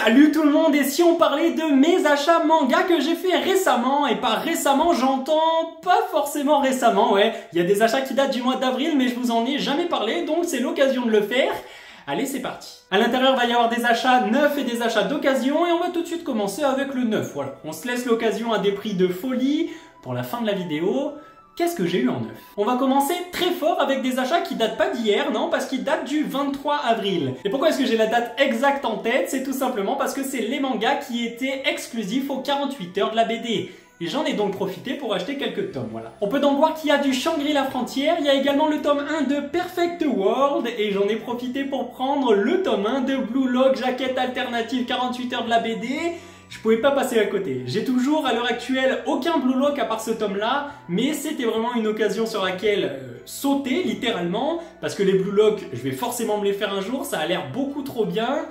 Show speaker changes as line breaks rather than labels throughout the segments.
Salut tout le monde, et si on parlait de mes achats manga que j'ai fait récemment, et par récemment j'entends pas forcément récemment, ouais, il y a des achats qui datent du mois d'avril mais je vous en ai jamais parlé donc c'est l'occasion de le faire. Allez, c'est parti. À l'intérieur, il va y avoir des achats neufs et des achats d'occasion et on va tout de suite commencer avec le neuf, voilà. On se laisse l'occasion à des prix de folie pour la fin de la vidéo. Qu'est-ce que j'ai eu en neuf? On va commencer très fort avec des achats qui datent pas d'hier, non, parce qu'ils datent du 23 avril. Et pourquoi est-ce que j'ai la date exacte en tête? C'est tout simplement parce que c'est les mangas qui étaient exclusifs aux 48 heures de la BD. Et j'en ai donc profité pour acheter quelques tomes, voilà. On peut donc voir qu'il y a du Shangri-La Frontière, il y a également le tome 1 de Perfect World, et j'en ai profité pour prendre le tome 1 de Blue Lock, jaquette alternative 48 heures de la BD. Je pouvais pas passer à côté. J'ai toujours, à l'heure actuelle, aucun Blue Lock à part ce tome-là, mais c'était vraiment une occasion sur laquelle sauter, littéralement, parce que les Blue Lock, je vais forcément me les faire un jour, ça a l'air beaucoup trop bien.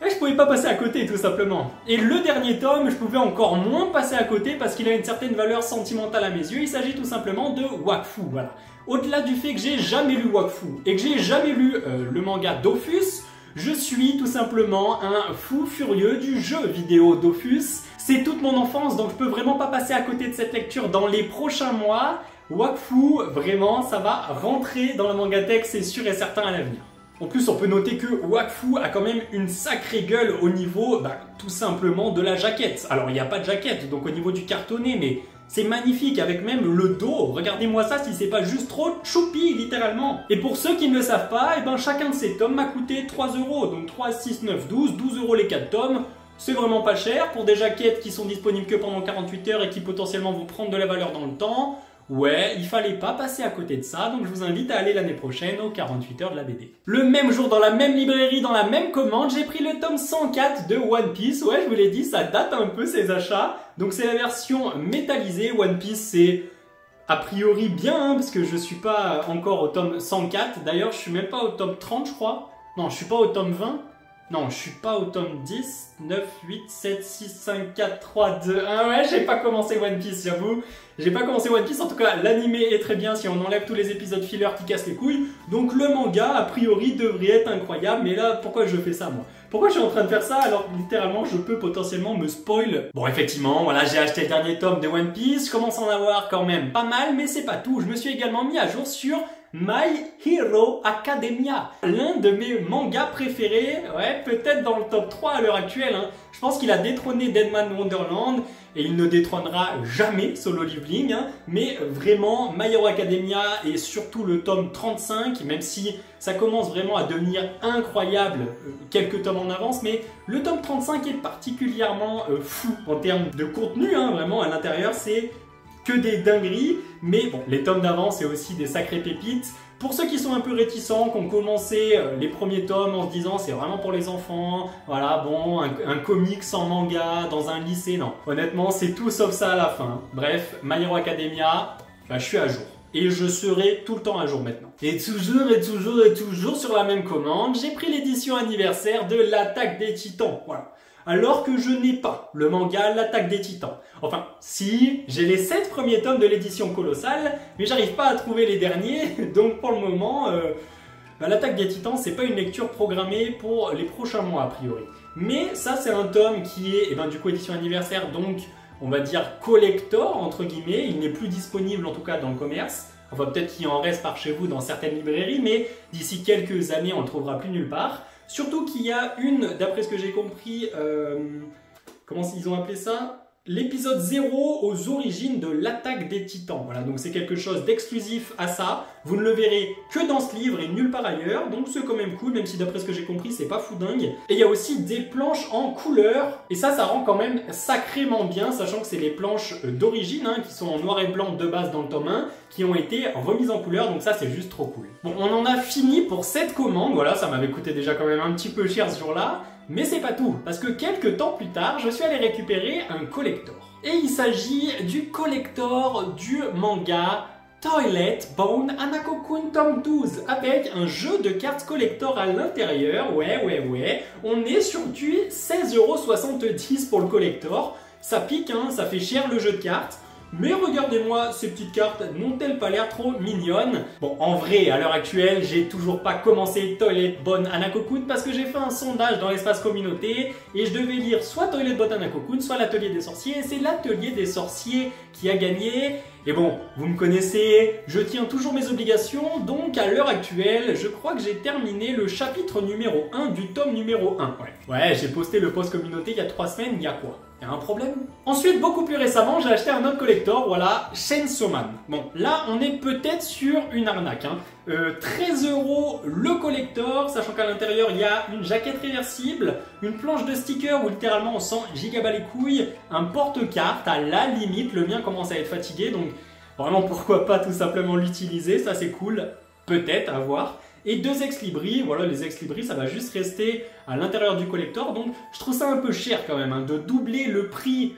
Et je pouvais pas passer à côté, tout simplement. Et le dernier tome, je pouvais encore moins passer à côté parce qu'il a une certaine valeur sentimentale à mes yeux. Il s'agit tout simplement de Wakfu, voilà. Au-delà du fait que j'ai jamais lu Wakfu et que j'ai jamais lu le manga Dofus, je suis tout simplement un fou furieux du jeu vidéo Dofus. C'est toute mon enfance, donc je peux vraiment pas passer à côté de cette lecture dans les prochains mois. Wakfu, vraiment, ça va rentrer dans la mangatech, c'est sûr et certain à l'avenir. En plus, on peut noter que Wakfu a quand même une sacrée gueule au niveau, tout simplement, de la jaquette. Alors, il n'y a pas de jaquette, donc au niveau du cartonné, mais c'est magnifique, avec même le dos. Regardez-moi ça, si c'est pas juste trop choupi, littéralement. Et pour ceux qui ne le savent pas, chacun de ces tomes m'a coûté 3 €. Donc 3, 6, 9, 12 € les 4 tomes. C'est vraiment pas cher pour des jaquettes qui sont disponibles que pendant 48 heures et qui potentiellement vont prendre de la valeur dans le temps. Ouais, il fallait pas passer à côté de ça, donc je vous invite à aller l'année prochaine aux 48 heures de la BD. Le même jour, dans la même librairie, dans la même commande, j'ai pris le tome 104 de One Piece. Ouais, je vous l'ai dit, ça date un peu ces achats. Donc c'est la version métallisée. One Piece, c'est a priori bien, hein, parce que je suis pas encore au tome 104. D'ailleurs, je suis même pas au tome 30, je crois. Non, je suis pas au tome 20. Non, je suis pas au tome 10, 9, 8, 7, 6, 5, 4, 3, 2, 1. Ouais, j'ai pas commencé One Piece, j'avoue. J'ai pas commencé One Piece. En tout cas, l'animé est très bien si on enlève tous les épisodes filler qui cassent les couilles. Donc le manga, a priori, devrait être incroyable. Mais là, pourquoi je fais ça, moi? Pourquoi je suis en train de faire ça alors que littéralement je peux potentiellement me spoil? Bon, effectivement, voilà, j'ai acheté le dernier tome de One Piece. Je commence à en avoir quand même pas mal, mais c'est pas tout. Je me suis également mis à jour sur My Hero Academia, l'un de mes mangas préférés, ouais, peut-être dans le top 3 à l'heure actuelle, hein. Je pense qu'il a détrôné Deadman Wonderland et il ne détrônera jamais Solo Leveling, hein. Mais vraiment, My Hero Academia et surtout le tome 35, même si ça commence vraiment à devenir incroyable quelques tomes en avance, mais le tome 35 est particulièrement fou en termes de contenu, hein, vraiment à l'intérieur c'est que des dingueries, mais bon, les tomes d'avant, c'est aussi des sacrées pépites. Pour ceux qui sont un peu réticents, qui ont commencé les premiers tomes en se disant c'est vraiment pour les enfants, voilà, bon, un comics en manga, dans un lycée, non. Honnêtement, c'est tout sauf ça à la fin. Bref, My Hero Academia, je suis à jour. Et je serai tout le temps à jour maintenant. Et toujours sur la même commande, j'ai pris l'édition anniversaire de l'Attaque des Titans, voilà. Alors que je n'ai pas le manga L'Attaque des Titans. Enfin, si, j'ai les 7 premiers tomes de l'édition colossale, mais j'arrive pas à trouver les derniers, donc pour le moment, L'Attaque des Titans, c'est pas une lecture programmée pour les prochains mois a priori. Mais ça, c'est un tome qui est, du coup, édition anniversaire, donc on va dire collector, entre guillemets, il n'est plus disponible en tout cas dans le commerce. Enfin, peut-être qu'il en reste par chez vous dans certaines librairies, mais d'ici quelques années, on le trouvera plus nulle part. Surtout qu'il y a d'après ce que j'ai compris, comment ils ont appelé ça? L'épisode 0 aux origines de l'Attaque des Titans. Voilà, donc c'est quelque chose d'exclusif à ça. Vous ne le verrez que dans ce livre et nulle part ailleurs. Donc c'est quand même cool, même si d'après ce que j'ai compris, c'est pas fou dingue. Et il y a aussi des planches en couleur. Et ça rend quand même sacrément bien, sachant que c'est les planches d'origine, hein, qui sont en noir et blanc de base dans le tome 1, qui ont été remises en couleur. Donc ça, c'est juste trop cool. Bon, on en a fini pour cette commande. Voilà, ça m'avait coûté déjà quand même un petit peu cher ce jour-là. Mais c'est pas tout, parce que quelques temps plus tard, je suis allé récupérer un collector. Et il s'agit du collector du manga Toilet Bone Hanako-kun tome 12, avec un jeu de cartes collector à l'intérieur. Ouais. On est sur du 16,70 € pour le collector. Ça pique, hein, ça fait cher le jeu de cartes. Mais regardez-moi, ces petites cartes n'ont-elles pas l'air trop mignonnes? Bon, en vrai, à l'heure actuelle, j'ai toujours pas commencé Toilet Bon Hanako-kun parce que j'ai fait un sondage dans l'espace communauté et je devais lire soit Toilet Bon Hanako-kun, soit l'Atelier des Sorciers, et c'est l'Atelier des Sorciers qui a gagné. Et bon, vous me connaissez, je tiens toujours mes obligations, donc à l'heure actuelle, je crois que j'ai terminé le chapitre numéro 1 du tome numéro 1. Ouais, j'ai posté le post communauté il y a 3 semaines, il y a quoi? Il y a un problème? Ensuite, beaucoup plus récemment, j'ai acheté un autre collector, voilà, Chainsaw Man. Bon, là, on est peut-être sur une arnaque, hein. 13 € le collector, sachant qu'à l'intérieur, il y a une jaquette réversible, une planche de stickers où littéralement on sent gigabat les couilles, un porte-carte, à la limite, le mien commence à être fatigué, donc vraiment pourquoi pas tout simplement l'utiliser, ça c'est cool, peut-être, à voir. Et 2 ex-libris, voilà, les ex-libris ça va juste rester à l'intérieur du collector, donc je trouve ça un peu cher quand même, hein, de doubler le prix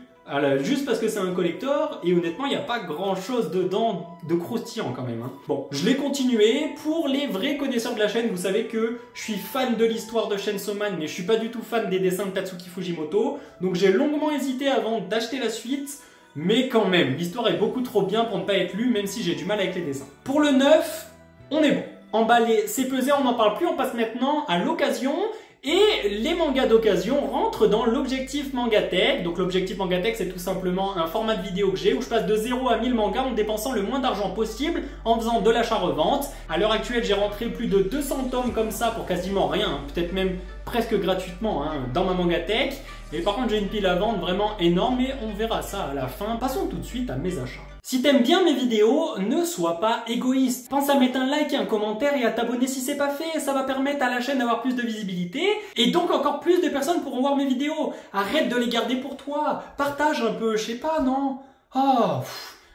juste parce que c'est un collector, et honnêtement il n'y a pas grand chose dedans de croustillant quand même, hein. Bon, je l'ai continué, pour les vrais connaisseurs de la chaîne, vous savez que je suis fan de l'histoire de Chainsaw Man, mais je suis pas du tout fan des dessins de Tatsuki Fujimoto, donc j'ai longuement hésité avant d'acheter la suite, mais quand même, l'histoire est beaucoup trop bien pour ne pas être lue, même si j'ai du mal avec les dessins. Pour le 9, on est bon. Emballé, c'est pesé, on n'en parle plus, on passe maintenant à l'occasion. Et les mangas d'occasion rentrent dans l'objectif Mangatech. Donc l'objectif Mangatech, c'est tout simplement un format de vidéo que j'ai où je passe de 0 à 1000 mangas en dépensant le moins d'argent possible en faisant de l'achat-revente. À l'heure actuelle, j'ai rentré plus de 200 tomes comme ça pour quasiment rien, hein, peut-être même presque gratuitement, hein, dans ma Mangatech. Et par contre, j'ai une pile à vendre vraiment énorme, mais on verra ça à la fin. Passons tout de suite à mes achats. Si t'aimes bien mes vidéos, ne sois pas égoïste. Pense à mettre un like et un commentaire et à t'abonner si c'est pas fait. Ça va permettre à la chaîne d'avoir plus de visibilité et donc encore plus de personnes pourront voir mes vidéos. Arrête de les garder pour toi. Partage un peu, je sais pas, non?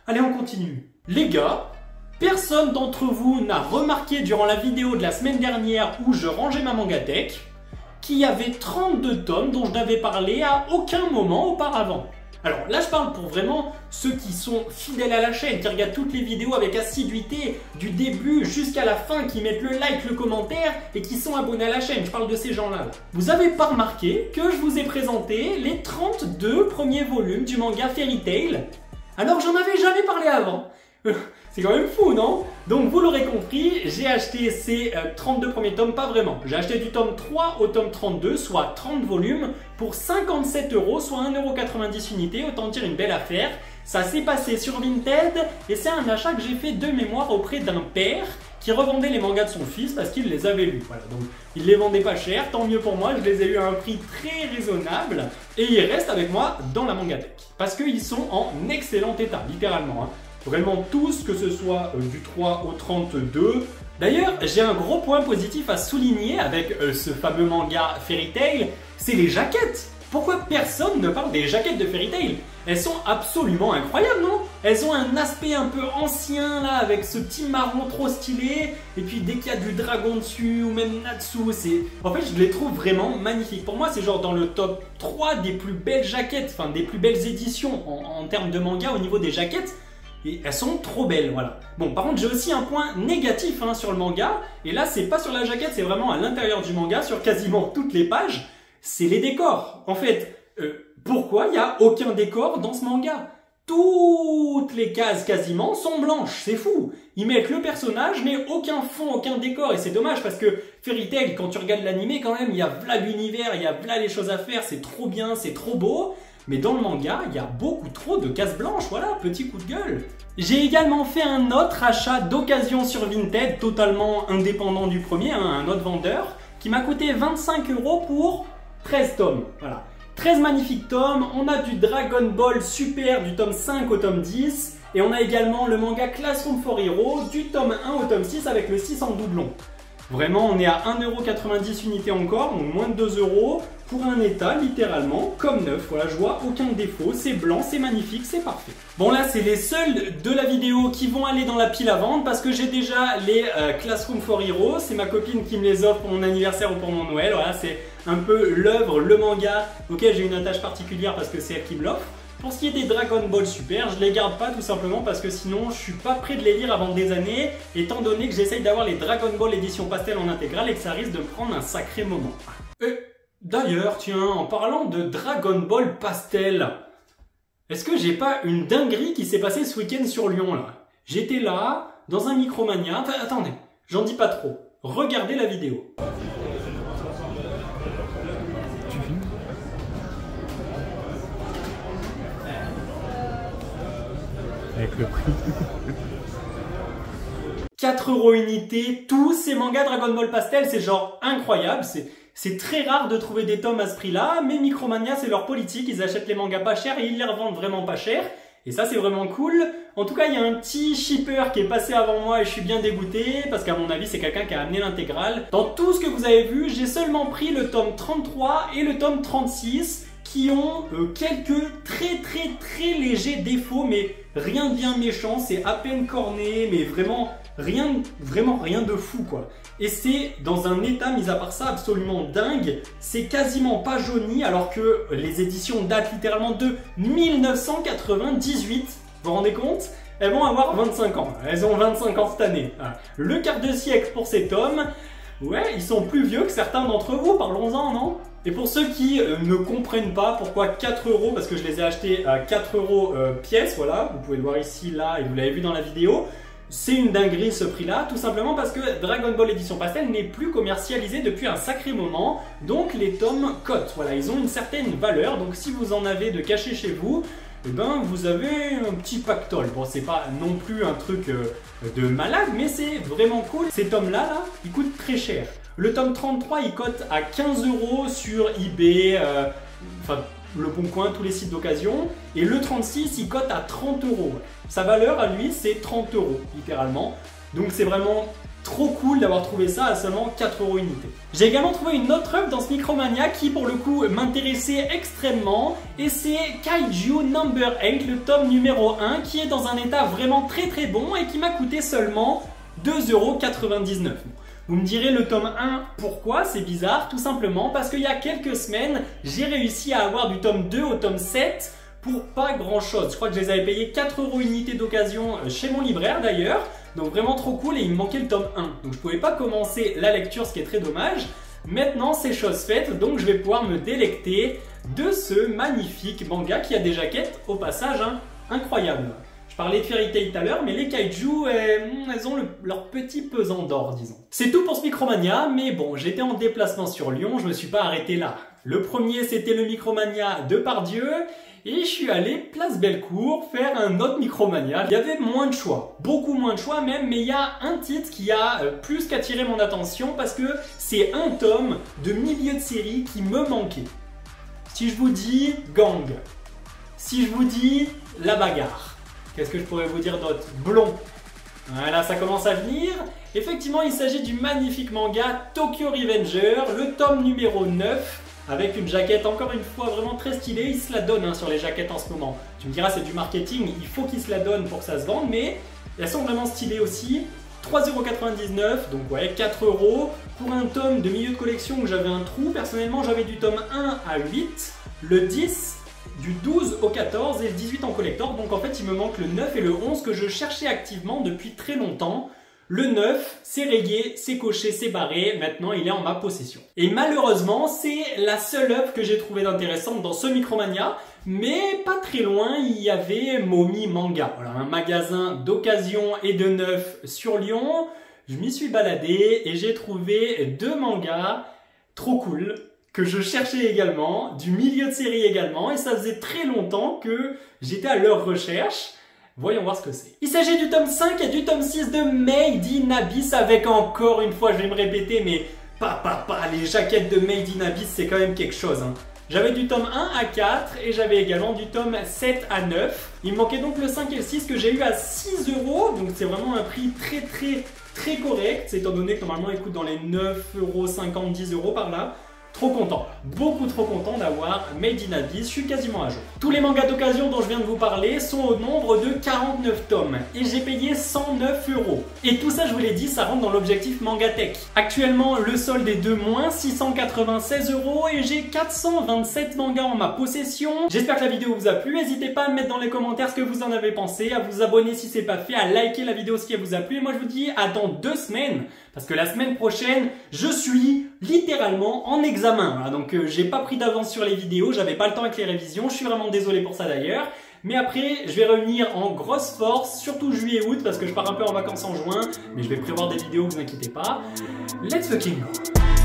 Allez, on continue. Les gars, personne d'entre vous n'a remarqué durant la vidéo de la semaine dernière où je rangeais ma Mangatech qu'il y avait 32 tomes dont je n'avais parlé à aucun moment auparavant. Alors là je parle pour vraiment ceux qui sont fidèles à la chaîne, qui regardent toutes les vidéos avec assiduité du début jusqu'à la fin, qui mettent le like, le commentaire et qui sont abonnés à la chaîne. Je parle de ces gens-là. Vous avez pas remarqué que je vous ai présenté les 32 premiers volumes du manga Fairy Tail, alors que j'en avais jamais parlé avant. C'est quand même fou, non? Donc vous l'aurez compris, j'ai acheté ces 32 premiers tomes, pas vraiment. J'ai acheté du tome 3 au tome 32, soit 30 volumes, pour 57 €, soit 1,90 € unité, autant dire une belle affaire. Ça s'est passé sur Vinted, et c'est un achat que j'ai fait de mémoire auprès d'un père qui revendait les mangas de son fils parce qu'il les avait lus. Voilà, donc il les vendait pas cher, tant mieux pour moi, je les ai eu à un prix très raisonnable, et ils restent avec moi dans la Mangatech. Parce qu'ils sont en excellent état, littéralement, hein. Vraiment tous, que ce soit du 3 au 32. D'ailleurs, j'ai un gros point positif à souligner avec ce fameux manga Fairy Tail, c'est les jaquettes. Pourquoi personne ne parle des jaquettes de Fairy Tail? Elles sont absolument incroyables, non? Elles ont un aspect un peu ancien là, avec ce petit marron trop stylé, et puis dès qu'il y a du dragon dessus, ou même Natsu, c'est... En fait, je les trouve vraiment magnifiques. Pour moi, c'est genre dans le top 3 des plus belles jaquettes, enfin des plus belles éditions en termes de manga au niveau des jaquettes. Et elles sont trop belles, voilà. Bon, par contre, j'ai aussi un point négatif hein, sur le manga. Et là, c'est pas sur la jaquette, c'est vraiment à l'intérieur du manga, sur quasiment toutes les pages. C'est les décors. En fait, pourquoi il n'y a aucun décor dans ce manga? Toutes les cases quasiment sont blanches, c'est fou. Ils mettent le personnage, mais aucun fond, aucun décor. Et c'est dommage parce que Fairy Tail, quand tu regardes l'animé, quand même, il y a v'là l'univers, il y a v'là les choses à faire, c'est trop bien, c'est trop beau. Mais dans le manga, il y a beaucoup trop de cases blanches, voilà, petit coup de gueule. J'ai également fait un autre achat d'occasion sur Vinted, totalement indépendant du premier, hein, un autre vendeur, qui m'a coûté 25 € pour 13 tomes, voilà. 13 magnifiques tomes, on a du Dragon Ball Super du tome 5 au tome 10, et on a également le manga Classroom for Hero du tome 1 au tome 6 avec le 6 en doublon. Vraiment, on est à 1,90 € unité encore, donc moins de 2 € pour un état littéralement comme neuf. Voilà, je vois aucun défaut, c'est blanc, c'est magnifique, c'est parfait. Bon là, c'est les seuls de la vidéo qui vont aller dans la pile à vendre parce que j'ai déjà les Classroom for Hero. C'est ma copine qui me les offre pour mon anniversaire ou pour mon Noël. Voilà, c'est un peu l'œuvre, le manga auquel j'ai une attache particulière parce que c'est elle qui me l'offre. Pour ce qui est des Dragon Ball Super, je les garde pas tout simplement parce que sinon je suis pas prêt de les lire avant des années, étant donné que j'essaye d'avoir les Dragon Ball édition pastel en intégrale et que ça risque de me prendre un sacré moment. Et d'ailleurs, tiens, en parlant de Dragon Ball pastel, Est-ce que j'ai pas une dinguerie qui s'est passée ce week-end sur Lyon là? J'étais là, dans un Micromania, enfin attendez, j'en dis pas trop. Regardez la vidéo.
Avec le prix.
4 € unité, tous ces mangas Dragon Ball Pastel, c'est genre incroyable, c'est très rare de trouver des tomes à ce prix-là, mais Micromania c'est leur politique, ils achètent les mangas pas chers et ils les revendent vraiment pas cher, et ça c'est vraiment cool. En tout cas il y a un petit shipper qui est passé avant moi et je suis bien dégoûté, parce qu'à mon avis c'est quelqu'un qui a amené l'intégrale. Dans tout ce que vous avez vu, j'ai seulement pris le tome 33 et le tome 36, qui ont quelques très légers défauts, mais rien de bien méchant, c'est à peine corné, mais vraiment rien de fou quoi. Et c'est dans un état, mis à part ça, absolument dingue, c'est quasiment pas jauni, alors que les éditions datent littéralement de 1998, vous vous rendez compte? Elles vont avoir 25 ans, elles ont 25 ans cette année. Le quart de siècle pour ces tomes, ouais, ils sont plus vieux que certains d'entre vous, parlons-en, non? Et pour ceux qui ne comprennent pas pourquoi 4 €, parce que je les ai achetés à 4 € pièce, voilà, vous pouvez le voir ici, là, et vous l'avez vu dans la vidéo, c'est une dinguerie ce prix-là, tout simplement parce que Dragon Ball Edition Pastel n'est plus commercialisé depuis un sacré moment, donc les tomes cotent, voilà, ils ont une certaine valeur, donc si vous en avez de cachés chez vous, eh ben vous avez un petit pactole. Bon, c'est pas non plus un truc de malade, mais c'est vraiment cool. Ces tomes-là, là, ils coûtent très cher. Le tome 33, il cote à 15 € sur eBay, enfin Le Bon Coin, tous les sites d'occasion. Et le 36, il cote à 30 €. Sa valeur à lui, c'est 30 €, littéralement. Donc c'est vraiment trop cool d'avoir trouvé ça à seulement 4 € unité. J'ai également trouvé une autre œuvre dans ce Micromania qui pour le coup m'intéressait extrêmement, et c'est Kaiju Number 8, le tome numéro 1, qui est dans un état vraiment très bon et qui m'a coûté seulement 2,99 €. Vous me direz le tome 1, pourquoi? C'est bizarre, tout simplement parce qu'il y a quelques semaines, j'ai réussi à avoir du tome 2 au tome 7 pour pas grand chose. Je crois que je les avais payés 4 € unité d'occasion chez mon libraire d'ailleurs. Donc vraiment trop cool, et il me manquait le tome 1. Donc je pouvais pas commencer la lecture, ce qui est très dommage. Maintenant c'est chose faite, donc je vais pouvoir me délecter de ce magnifique manga qui a des jaquettes au passage incroyables. Je parlais de Fairy Tail tout à l'heure, mais les kaiju, elles ont leur petit pesant d'or, disons. C'est tout pour ce Micromania, mais bon, j'étais en déplacement sur Lyon, je me suis pas arrêté là. Le premier, c'était le Micromania de Pardieu, et je suis allé place Bellecour faire un autre Micromania. Il y avait moins de choix, beaucoup moins de choix même, mais il y a un titre qui a plus qu'attiré mon attention parce que c'est un tome de milieu de série qui me manquait. Si je vous dis gang, si je vous dis la bagarre, qu'est-ce que je pourrais vous dire d'autre? Blond. Voilà, ça commence à venir. Effectivement, il s'agit du magnifique manga Tokyo Revenger, le tome numéro 9, avec une jaquette encore une fois vraiment très stylée. Il se la donne sur les jaquettes en ce moment. Tu me diras, c'est du marketing, il faut qu'il se la donne pour que ça se vende, mais elles sont vraiment stylées aussi. 3,99 €, donc ouais, 4 € pour un tome de milieu de collection où j'avais un trou. Personnellement, j'avais du tome 1 à 8, le 10, du 12 au 14 et le 18 en collector. Donc en fait, il me manque le 9 et le 11 que je cherchais activement depuis très longtemps. Le 9, c'est rayé, c'est coché, c'est barré, maintenant il est en ma possession. Et malheureusement, c'est la seule œuvre que j'ai trouvée d'intéressante dans ce Micromania, mais pas très loin, il y avait Momi Manga. Voilà, un magasin d'occasion et de neuf sur Lyon. Je m'y suis baladé et j'ai trouvé 2 mangas trop cool que je cherchais également, du milieu de série également, et ça faisait très longtemps que j'étais à leur recherche. Voyons voir ce que c'est. Il s'agit du tome 5 et du tome 6 de Made in Abyss, avec encore une fois, je vais me répéter, mais les jaquettes de Made in Abyss, c'est quand même quelque chose. J'avais du tome 1 à 4 et j'avais également du tome 7 à 9. Il me manquait donc le 5 et le 6 que j'ai eu à 6 €, donc c'est vraiment un prix très correct, étant donné que normalement il coûte dans les 9,50 €, 10 € par là. Trop content, beaucoup trop content d'avoir Made in Abyss, je suis quasiment à jour. Tous les mangas d'occasion dont je viens de vous parler sont au nombre de 49 tomes et j'ai payé 109 €. Et tout ça, je vous l'ai dit, ça rentre dans l'objectif Mangatech. Actuellement, le solde est de moins 696 € et j'ai 427 mangas en ma possession. J'espère que la vidéo vous a plu, n'hésitez pas à me mettre dans les commentaires ce que vous en avez pensé, à vous abonner si c'est pas fait, à liker la vidéo si elle vous a plu. Et moi je vous dis à dans 2 semaines, parce que la semaine prochaine, je suis littéralement en examen. Voilà, donc j'ai pas pris d'avance sur les vidéos, j'avais pas le temps avec les révisions, je suis vraiment désolé pour ça d'ailleurs. Mais après, je vais revenir en grosse force, surtout juillet-août, parce que je pars un peu en vacances en juin. Mais je vais prévoir des vidéos, vous inquiétez pas. Let's fucking go!